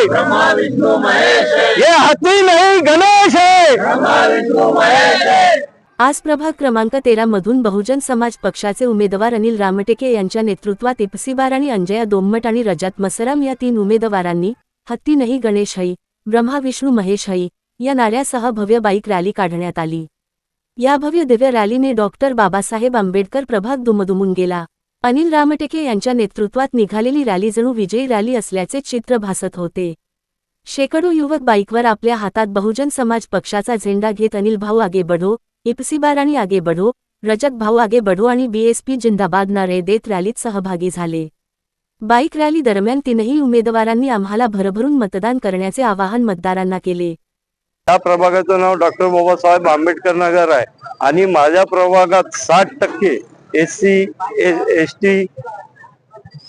ब्रह्मा विष्णु महेश है, ये हत्ती नहीं गणेश है। ब्रह्मा विष्णु महेश है। आज प्रभाग क्रमांक 13 मधून बहुजन समाज पक्षाचे उमेदवार अनिल रामटेके यांच्या नेतृत्वात इप्सिबार आणि अंजया दोम्मट आणि रजत मसराम या 3 उमेदवारांनी हत्ती नाही गणेश है, ब्रह्मा विष्णु महेश है या नाऱ्यासह भव्य बाईक रॅली काढण्यात आली। या भव्य दिव्य रॅलीने डॉक्टर बाबासाहेब आंबेडकर प्रभाग दुमदुमून गेला। अनिल रामटेके यांच्या नेतृत्वात निघालेली रॅली जणू विजयी रॅली असल्याचे चित्र भासत होते। शेकडो युवक बाईकवर आपल्या हातात बहुजन समाज पक्षाचा झेंडा घेत अनिल भाऊ आगे बढो, इप्सिबार आणि आगे बढो, रजत भाऊ आगे बढो आणि बीएसपी जिंदाबाद नारे देत रॅलीत सहभागी झाले। बाईक रॅली दरम्यान तीनही उमेदवारांनी आम्हाला भरभरून मतदान करण्याचे आवाहन मतदारांना केले। या प्रभागाचं नाव डॉक्टर बाबासाहेब आंबेडकर नगर आहे आणि माझ्या प्रभागात 60% SC ST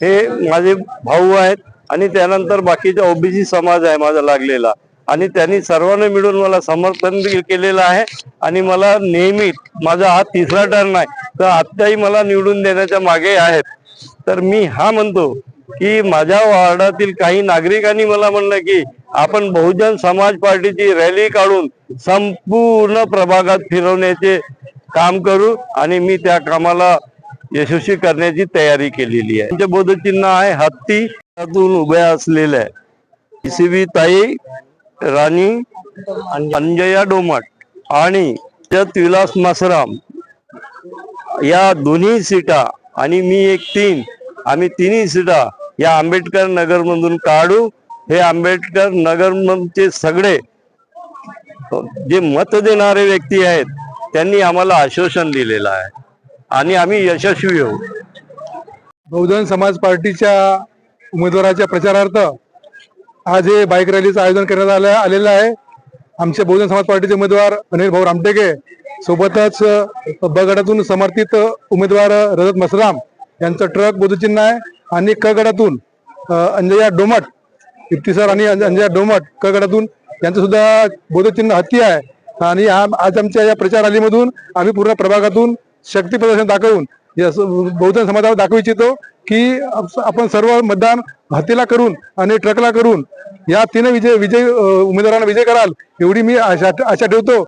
हे माझे भाऊ आहेत आणि त्यानंतर बाकीचा OBC समाज आहे माझा लागलेला आणि त्यांनी सर्वांनी मिळून मला समर्थन केलेलं आहे आणि मला नेहमी माझा हा 3रा टर्न आहे तर आत्ताही मला निवडून देण्याच्या मागे आहेत। तर मी हा म्हणतो की माझ्या वार्डातील काही नागरिकांनी मला म्हणलं की आपण बहुजन समाज पार्टीची रॅली काढून संपूर्ण प्रभागात फिरवण्याचे काम करू आणि मी त्या कामाला यशस्वी करण्याची तयारी केलेली आहे। त्यांचे बोधचिन्ह आहे हत्ती, त्यातून उभ्या असलेल्या PCB ताई राणी अंजया डोमट आणि विलास मसराम या दोन्ही सीटा आणि मी एक 3 आम्ही तिन्ही सीटा या आंबेडकर नगर मधून काढू। हे आंबेडकर नगर चे सगळे जे मत देणारे व्यक्ती आहेत त्यांनी आम्हाला आश्वासन दिलेलं आहे आणि आम्ही यशस्वी होऊ। बहुजन समाज पार्टीच्या उमेदवाराच्या प्रचारार्थ आज हे बाईक रॅलीचं आयोजन करण्यात आलेलं आहे। आमचे बहुजन समाज पार्टीचे उमेदवार अनिल भाऊ रामटेके सोबतच ब गटातून समर्थित उमेदवार रजत मसराम यांचं ट्रक बोधचिन्ह आहे आणि क गटातून अंजया डोमट इप्तिसार आणि अंजया डोमट क गटातून यांचं सुद्धा बोधचिन्ह हत्ती आहे। आणि आज आमच्या या प्रचार रॅलीमधून आम्ही पूर्ण प्रभागातून शक्ती प्रदर्शन दाखवून बहुजन समाजाला दाखवू इच्छितो की आपण सर्व मतदान हत्तीला करून आणि ट्रकला करून या 3 विजय उमेदवारांना विजय कराल एवढी मी आशा ठेवतो।